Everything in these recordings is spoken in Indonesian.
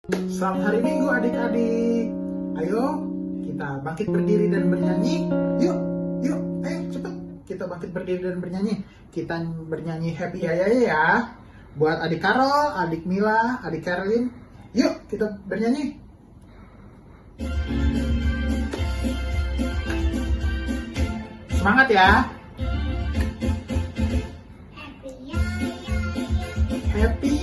Selamat hari Minggu adik-adik. Ayo kita bangkit berdiri dan bernyanyi. Yuk, yuk, cepet. Kita bangkit berdiri dan bernyanyi. Kita bernyanyi Happy Yaya ya. Buat adik Karol, adik Mila, adik Karlin. Yuk kita bernyanyi. Semangat ya. Happy.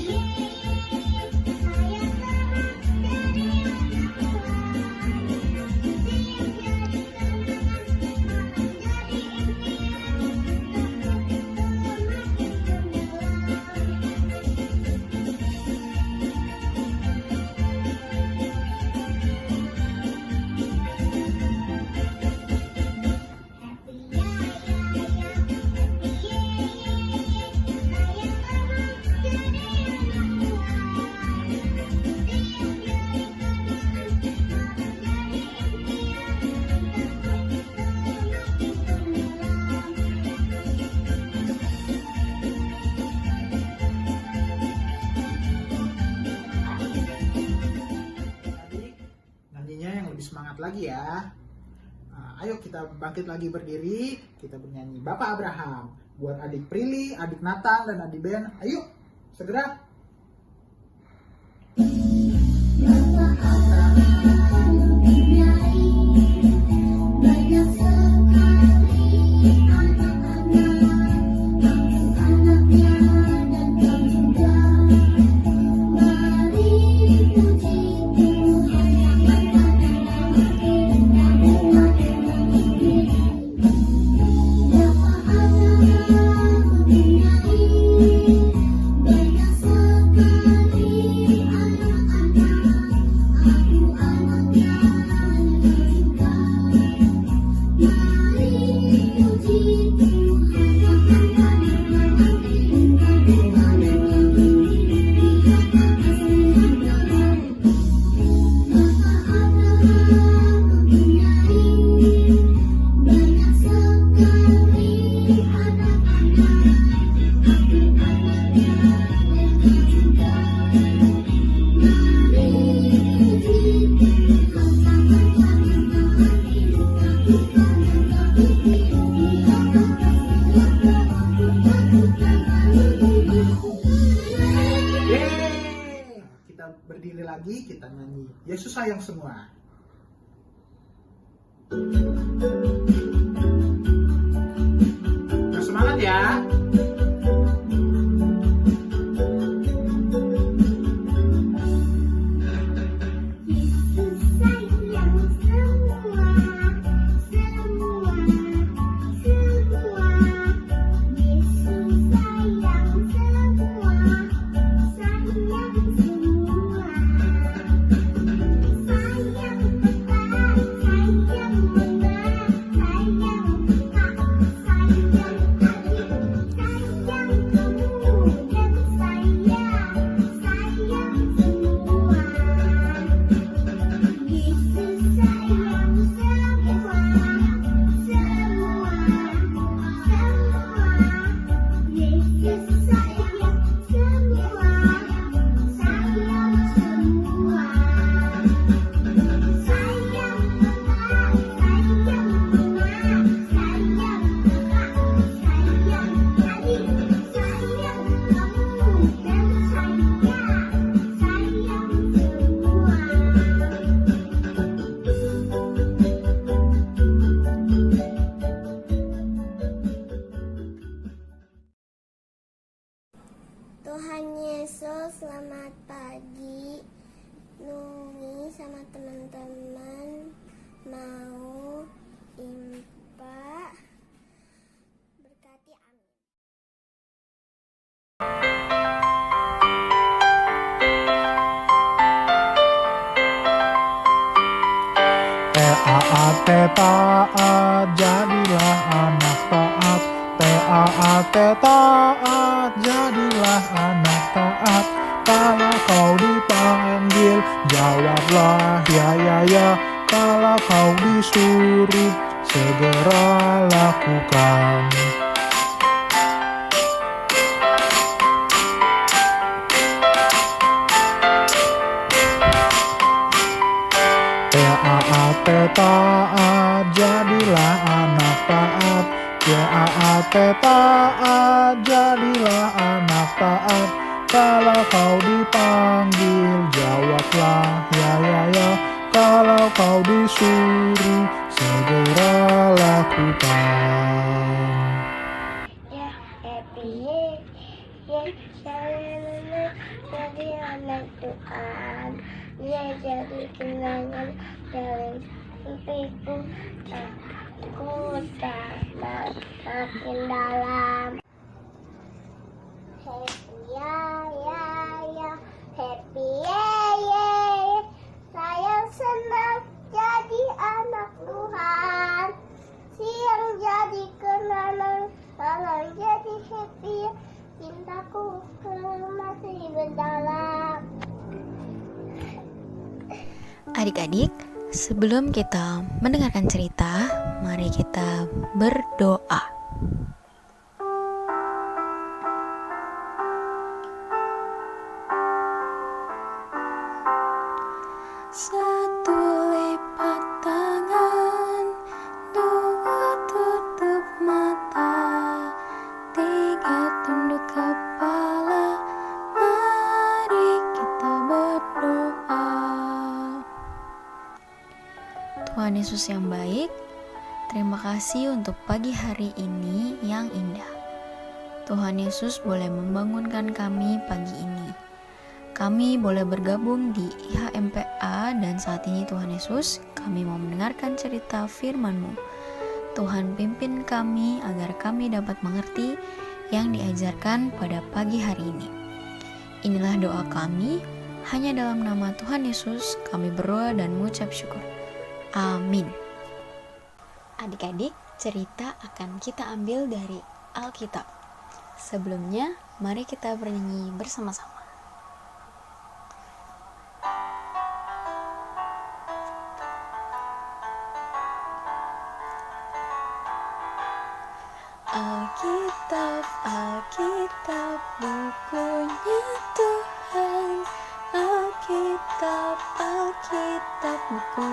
Lebih semangat lagi ya. Ayo kita bangkit lagi berdiri, kita bernyanyi Bapak Abraham. Buat adik Prilly, adik Nathan, dan adik Ben, ayo segera. Bapak Abraham mempunyai banyak sekali anak-anak, anaknya dan kau juga. Mari puji berdiri lagi, kita nyanyi Yesus sayang semua. Semangat ya. Tuhan Yesus, selamat pagi. Nungi sama teman-teman mau impa berkati, amin. Taat, taat, jadilah anak taat. Taat, taat, jadilah anak taat. Kalau kau dipanggil, jawablah ya ya ya. Kalau kau disuruh, segera lakukan. taat, jadilah anak taat. Taat, taat, jadilah anak taat. Kalau kau dipanggil, jawablah ya ya ya. Kalau kau disuruh, segera lakukan. Ya, happy ya, saya jadi anak Tuhan. Ya, jadi kenangan dari mimpiku. Aku tak makin dalam. Happy ya, happy ya. Saya senang jadi anak Tuhan. Siang jadi kenangan, malam jadi happy. Cintaku masih mendalam. Adik-adik, sebelum kita mendengarkan cerita, mari kita berdoa. Satu lipat tangan, dua tutup mata, tiga tunduk kepala, mari kita berdoa. Tuhan Yesus yang baik, terima kasih untuk pagi hari ini yang indah. Tuhan Yesus boleh membangunkan kami pagi ini. Kami boleh bergabung di IHMPA dan saat ini Tuhan Yesus, kami mau mendengarkan cerita firman-Mu. Tuhan pimpin kami agar kami dapat mengerti yang diajarkan pada pagi hari ini. Inilah doa kami, hanya dalam nama Tuhan Yesus kami berdoa dan mengucap syukur. Amin. Adik-adik, cerita akan kita ambil dari Alkitab. Sebelumnya, mari kita bernyanyi bersama-sama. Alkitab, Alkitab, bukunya Tuhan. Alkitab, Alkitab, buku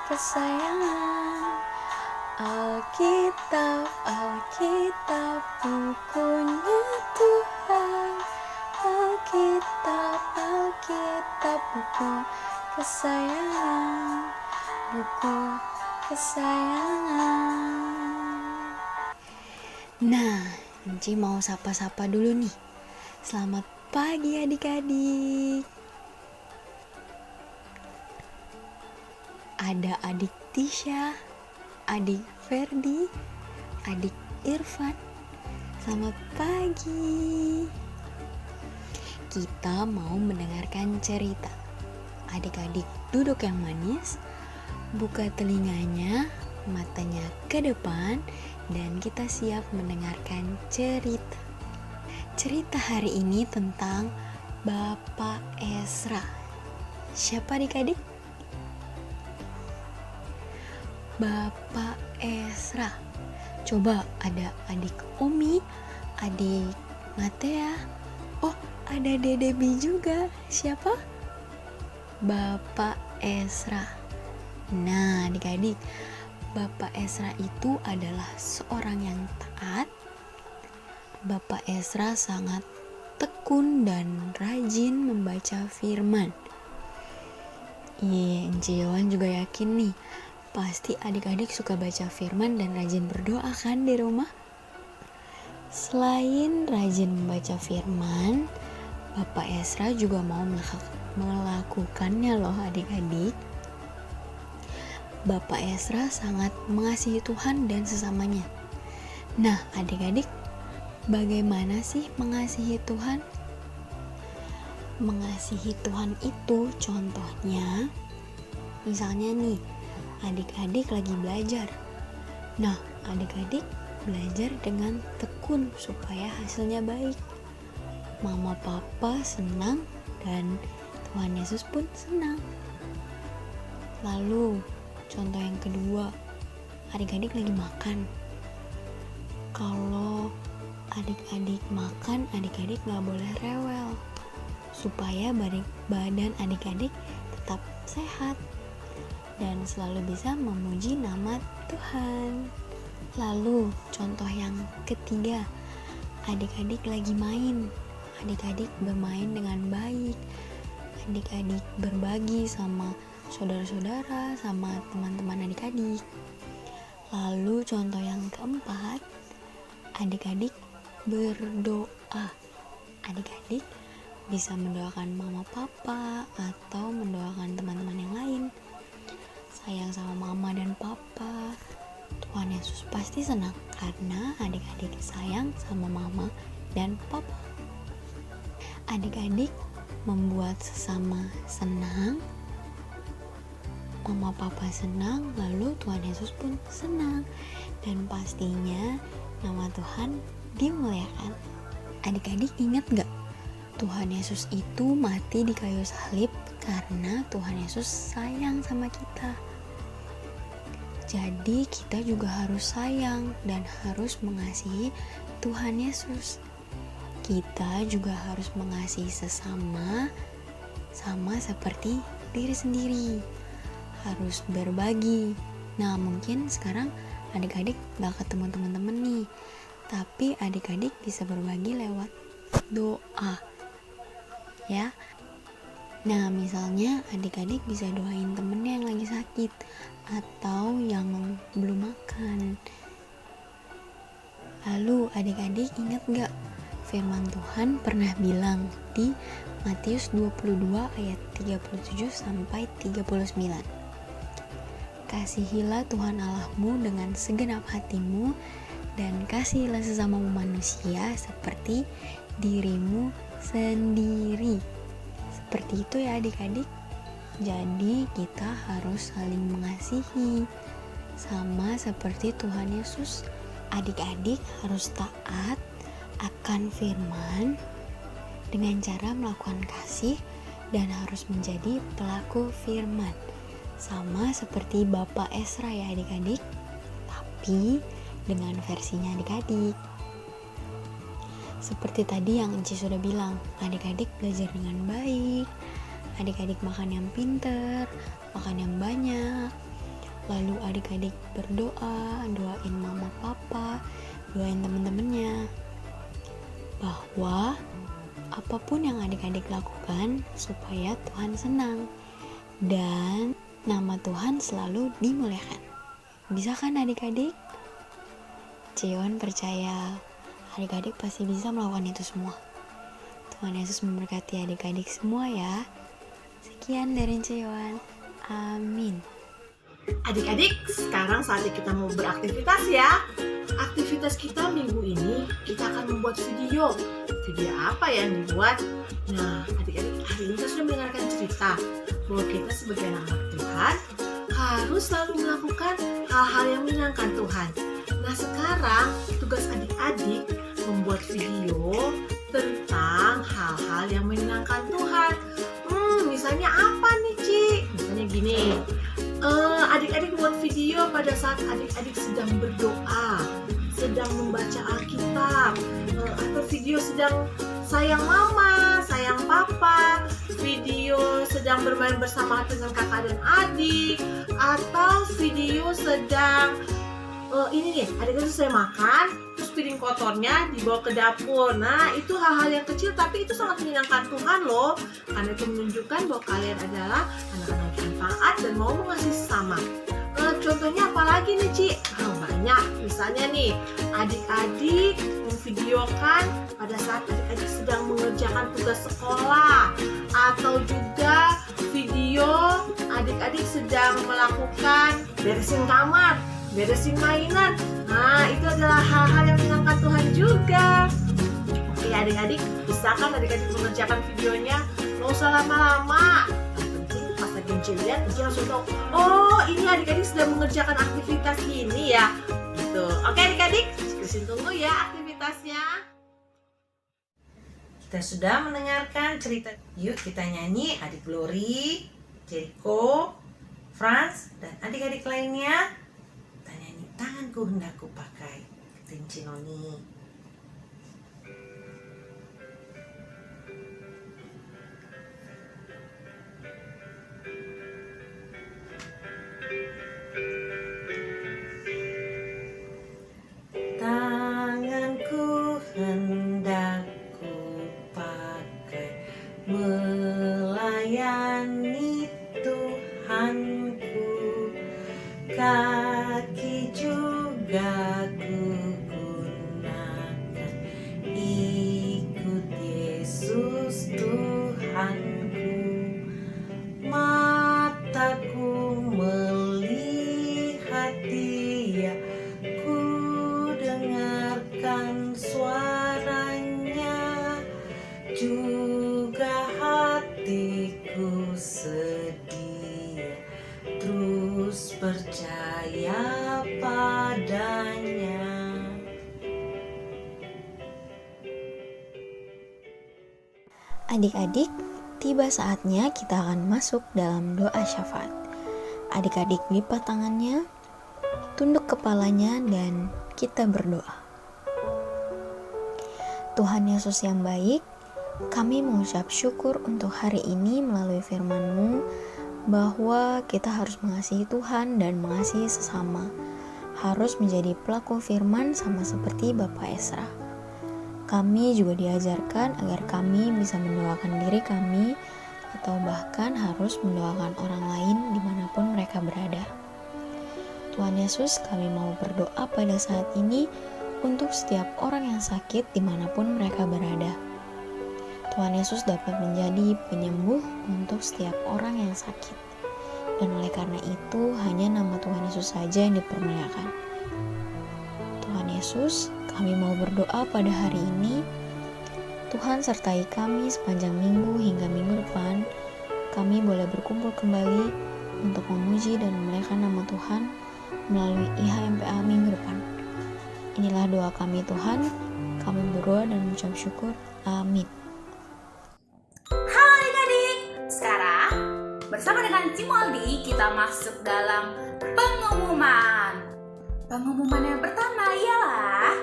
kesayangan. Alkitab, Alkitab, bukunya Tuhan. Alkitab, Alkitab, buku kesayangan. Buku kesayangan. Nah, Enci mau sapa-sapa dulu nih. Selamat pagi adik-adik. Ada adik Tisha, adik Ferdi, adik Irfan. Selamat pagi. Kita mau mendengarkan cerita. Adik-adik duduk yang manis, buka telinganya, matanya ke depan, dan kita siap mendengarkan cerita. Cerita hari ini tentang Bapak Ezra. Siapa adik-adik? Bapak Ezra. Coba ada adik Umi, adik Matea. Oh, ada Dede Bi juga. Siapa? Bapak Ezra. Nah, adik-adik, Bapak Ezra itu adalah seorang yang taat. Bapak Ezra sangat tekun dan rajin membaca firman. Iya, Enci Yohan juga yakin nih, pasti adik-adik suka baca firman dan rajin berdoa kan di rumah? Selain rajin membaca firman, Bapak Ezra juga mau melakukannya loh adik-adik. Bapak Ezra sangat mengasihi Tuhan dan sesamanya. Nah, adik-adik, bagaimana sih mengasihi Tuhan? Mengasihi Tuhan itu contohnya, misalnya nih, adik-adik lagi belajar. Nah, adik-adik belajar dengan tekun supaya hasilnya baik. Mama papa senang dan Tuhan Yesus pun senang. Lalu, contoh yang kedua, adik-adik lagi makan. Kalau adik-adik makan, adik-adik gak boleh rewel supaya badan adik-adik tetap sehat. dan selalu bisa memuji nama Tuhan. Lalu contoh yang ketiga, adik-adik lagi main, adik-adik bermain dengan baik, adik-adik berbagi sama saudara-saudara, sama teman-teman adik-adik. Lalu contoh yang keempat, adik-adik berdoa. Adik-adik bisa mendoakan mama papa atau mendoakan teman-teman yang lain. Sayang sama mama dan papa. Tuhan Yesus pasti senang karena adik-adik sayang sama mama dan papa. Adik-adik membuat sesama senang, mama papa senang, lalu Tuhan Yesus pun senang, dan pastinya nama Tuhan dimuliakan. Adik-adik ingat gak? Tuhan Yesus itu mati di kayu salib karena Tuhan Yesus sayang sama kita. Jadi kita juga harus sayang dan harus mengasihi Tuhan Yesus. Kita juga harus mengasihi sesama sama seperti diri sendiri. Harus berbagi. Nah, mungkin sekarang adik-adik gak ketemu teman-teman nih, tapi adik-adik bisa berbagi lewat doa, ya. Nah, misalnya adik-adik bisa doain temennya yang lagi sakit atau yang belum makan. Lalu adik-adik ingat gak firman Tuhan pernah bilang di Matius 22 ayat 37 sampai 39. Kasihilah Tuhan Allahmu dengan segenap hatimu, dan kasihilah sesama manusia seperti dirimu sendiri. Seperti itu ya adik-adik. Jadi kita harus saling mengasihi. Sama seperti Tuhan Yesus, adik-adik harus taat akan firman dengan cara melakukan kasih dan harus menjadi pelaku firman. Sama seperti Bapak Esra ya adik-adik, tapi dengan versinya adik-adik. Seperti tadi yang Enci sudah bilang, adik-adik belajar dengan baik, adik-adik makan yang pinter, makan yang banyak. Lalu adik-adik berdoa, doain mama papa, doain teman-temannya. Bahwa apapun yang adik-adik lakukan supaya Tuhan senang dan nama Tuhan selalu dimuliakan. Bisa kan adik-adik? Cion percaya adik-adik pasti bisa melakukan itu semua. Tuhan Yesus memberkati adik-adik semua ya. Sekian dari Cion. Amin. Adik-adik, sekarang saatnya kita mau beraktivitas ya. Aktivitas kita minggu ini, kita akan membuat video. Video apa yang dibuat? Nah, adik-adik, hari ini kita sudah mendengarkan cerita bahwa kita sebagai anak Tuhan harus selalu melakukan hal-hal yang menyenangkan Tuhan. Nah, sekarang tugas adik-adik membuat video tentang hal-hal yang menyenangkan Tuhan. Misalnya apa nih, Ci? Misalnya gini, adik-adik buat video pada saat adik-adik sedang berdoa, sedang membaca Alkitab, atau video sedang sayang mama, sayang papa, video sedang bermain bersama dengan kakak dan adik, atau video sedang ini nih, adik-adik saya makan, terus piring kotornya dibawa ke dapur. Nah, itu hal-hal yang kecil tapi itu sangat menyenangkan Tuhan loh, karena itu menunjukkan bahwa kalian adalah anak-anak yang taat dan mau mengasihi sesama. Contohnya apa lagi nih, Ci? Banyak. Misalnya nih, adik-adik memvideokan pada saat adik-adik sedang mengerjakan tugas sekolah, atau juga video adik-adik sedang melakukan beresin kamar, beresin mainan. Nah, itu adalah hal-hal yang menyenangkan Tuhan juga. Oke adik-adik, bisa kan adik-adik mengerjakan videonya? Nggak usah lama-lama. Pas lagi lihat, langsung tahu, oh ini adik-adik sedang mengerjakan aktivitas ini ya. Gitu. Oke adik-adik, Christine tunggu ya aktivitasnya. Kita sudah mendengarkan cerita. Yuk kita nyanyi, adik Glory, Jericho, Franz, dan adik-adik lainnya. Kita nyanyi tanganku hendak ku pakai. Ketin Cinoni. bersedia, terus percaya padanya. Adik-adik, tiba saatnya kita akan masuk dalam doa syafaat. Adik-adik lipat tangannya, tunduk kepalanya, dan kita berdoa. Tuhan Yesus yang baik, kami mengucap syukur untuk hari ini melalui firman-Mu bahwa kita harus mengasihi Tuhan dan mengasihi sesama. Harus menjadi pelaku firman sama seperti Bapak Esra. Kami juga diajarkan agar kami bisa mendoakan diri kami atau bahkan harus mendoakan orang lain dimanapun mereka berada. Tuhan Yesus, kami mau berdoa pada saat ini untuk setiap orang yang sakit dimanapun mereka berada. Tuhan Yesus dapat menjadi penyembuh untuk setiap orang yang sakit. Dan oleh karena itu, hanya nama Tuhan Yesus saja yang dipermuliakan. Tuhan Yesus, kami mau berdoa pada hari ini. Tuhan sertai kami sepanjang minggu hingga minggu depan. Kami boleh berkumpul kembali untuk memuji dan memuliakan nama Tuhan melalui IHMPA minggu depan. Inilah doa kami Tuhan. Kami berdoa dan mengucap syukur. Amin. Halo adik-adik, sekarang bersama dengan Cimoldi kita masuk dalam pengumuman. Pengumuman yang pertama ialah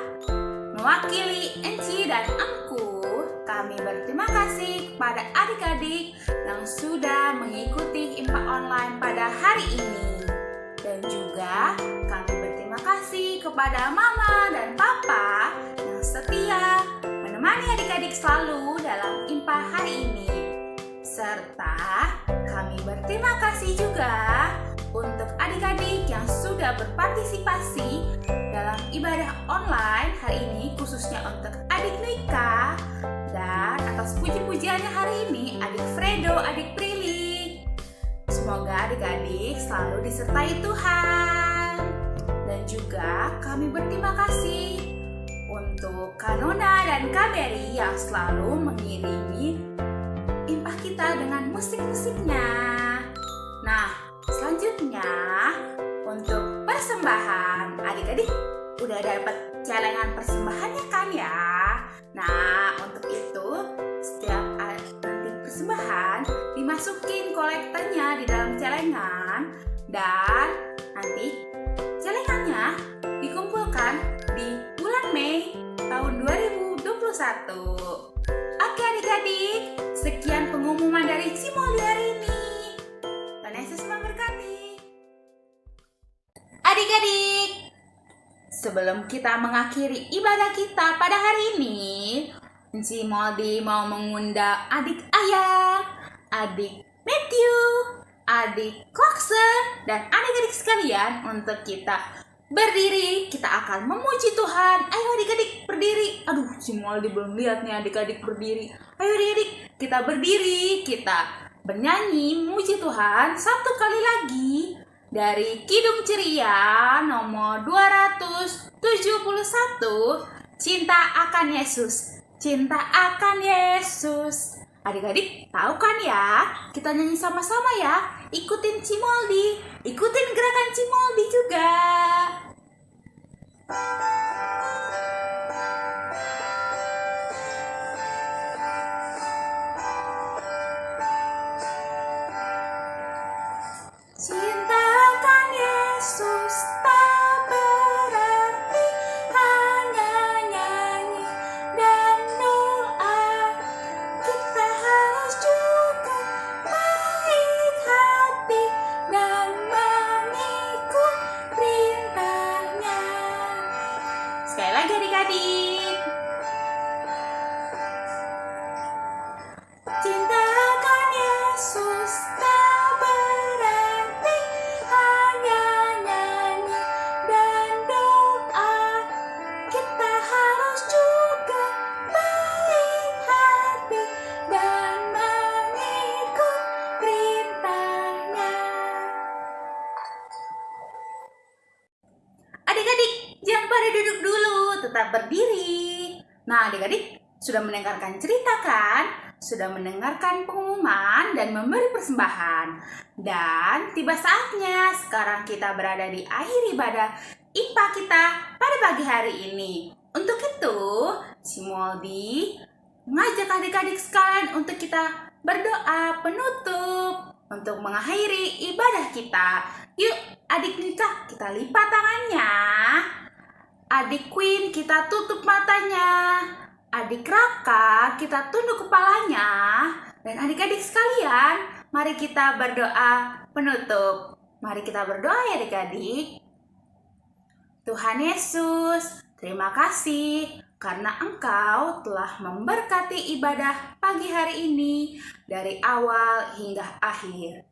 mewakili Enci dan Angku, kami berterima kasih kepada adik-adik yang sudah mengikuti IMPA online pada hari ini. Dan juga kami berterima kasih kepada Mama dan Papa yang setia menemani adik-adik selalu dalam IMPA hari ini. Serta kami berterima kasih juga untuk adik-adik yang sudah berpartisipasi dalam ibadah online hari ini, khususnya untuk adik Nika, dan atas puji-pujiannya hari ini adik Fredo, adik Prilly. Semoga adik-adik selalu disertai Tuhan. Dan juga kami berterima kasih untuk Kanona dan Kaberi yang selalu mengiringi IMPA kita dengan musik-musiknya. Nah, selanjutnya untuk persembahan, adik-adik udah dapat celengan persembahannya kan ya? Nah, untuk itu setiap nanti persembahan dimasukin kolektornya di dalam celengan, dan nanti celengannya dikumpulkan di bulan Mei tahun 2021. Oke adik-adik, sekian pengumuman dari Cimoldi hari ini. Tuhan Yesus memberkati. Adik-adik, sebelum kita mengakhiri ibadah kita pada hari ini, Cimoldi mau mengundang adik Ayah, adik Matthew, adik Clarkson, dan adik-adik sekalian untuk kita berdiri. Kita akan memuji Tuhan. Ayo adik-adik berdiri. Aduh, Cimoldi belum lihat nih adik-adik berdiri. Ayo adik-adik, kita berdiri. Kita bernyanyi memuji Tuhan satu kali lagi dari Kidung Ceria nomor 271, Cinta Akan Yesus. Cinta akan Yesus. Adik-adik tahu kan ya? Kita nyanyi sama-sama ya. Ikutin Cimoldi, ikutin gerakan Cimoldi juga. Cinta akan Yesus tak berarti hanya nyanyi dan doa. Kita harus juga baik hati dan mengikut perintahnya. Sekali lagi adik-adik. Cinta akan Yesus tak berarti hanya nyanyi dan doa. Kita harus juga baik hati dan mengikut perintahnya. Adik-adik, jangan pada duduk dulu, tetap berdiri. Nah, adik-adik sudah mendengarkan cerita kan? sudah mendengarkan pengumuman dan memberi persembahan. Dan tiba saatnya sekarang kita berada di akhir ibadah IPA kita pada pagi hari ini. Untuk itu, si Moldi mengajak adik-adik sekalian untuk kita berdoa penutup untuk mengakhiri ibadah kita. Yuk adik Nika, kita lipat tangannya. Adik Queen, kita tutup matanya. Adik Raka, kita tunduk kepalanya. Dan adik-adik sekalian, mari kita berdoa penutup. Mari kita berdoa ya adik-adik. Tuhan Yesus, terima kasih karena Engkau telah memberkati ibadah pagi hari ini dari awal hingga akhir.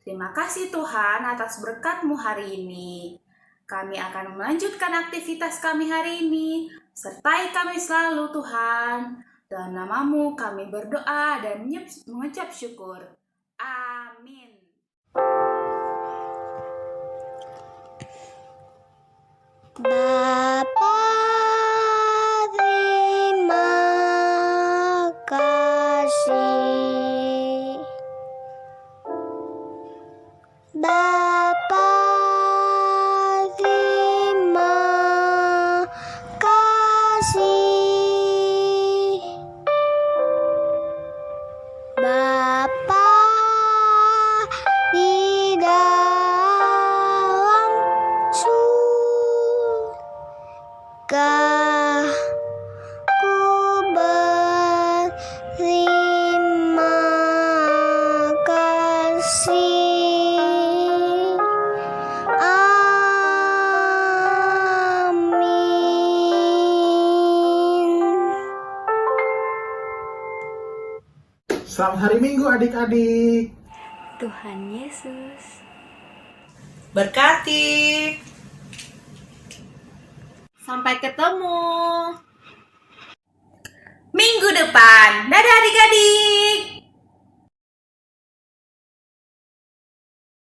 Terima kasih Tuhan atas berkat-Mu hari ini. Kami akan melanjutkan aktivitas kami hari ini. Sertai kami selalu Tuhan. Dalam nama-Mu kami berdoa dan mengucap syukur. Amin. Bapa, terima kasih. Bapa, terima kasih. Bapa di dalam surga, ku berterima kasih. Amin. Selamat hari Minggu adik-adik. Tuhan Yesus Berkati. Sampai ketemu. Minggu depan. Dadah adik-adik.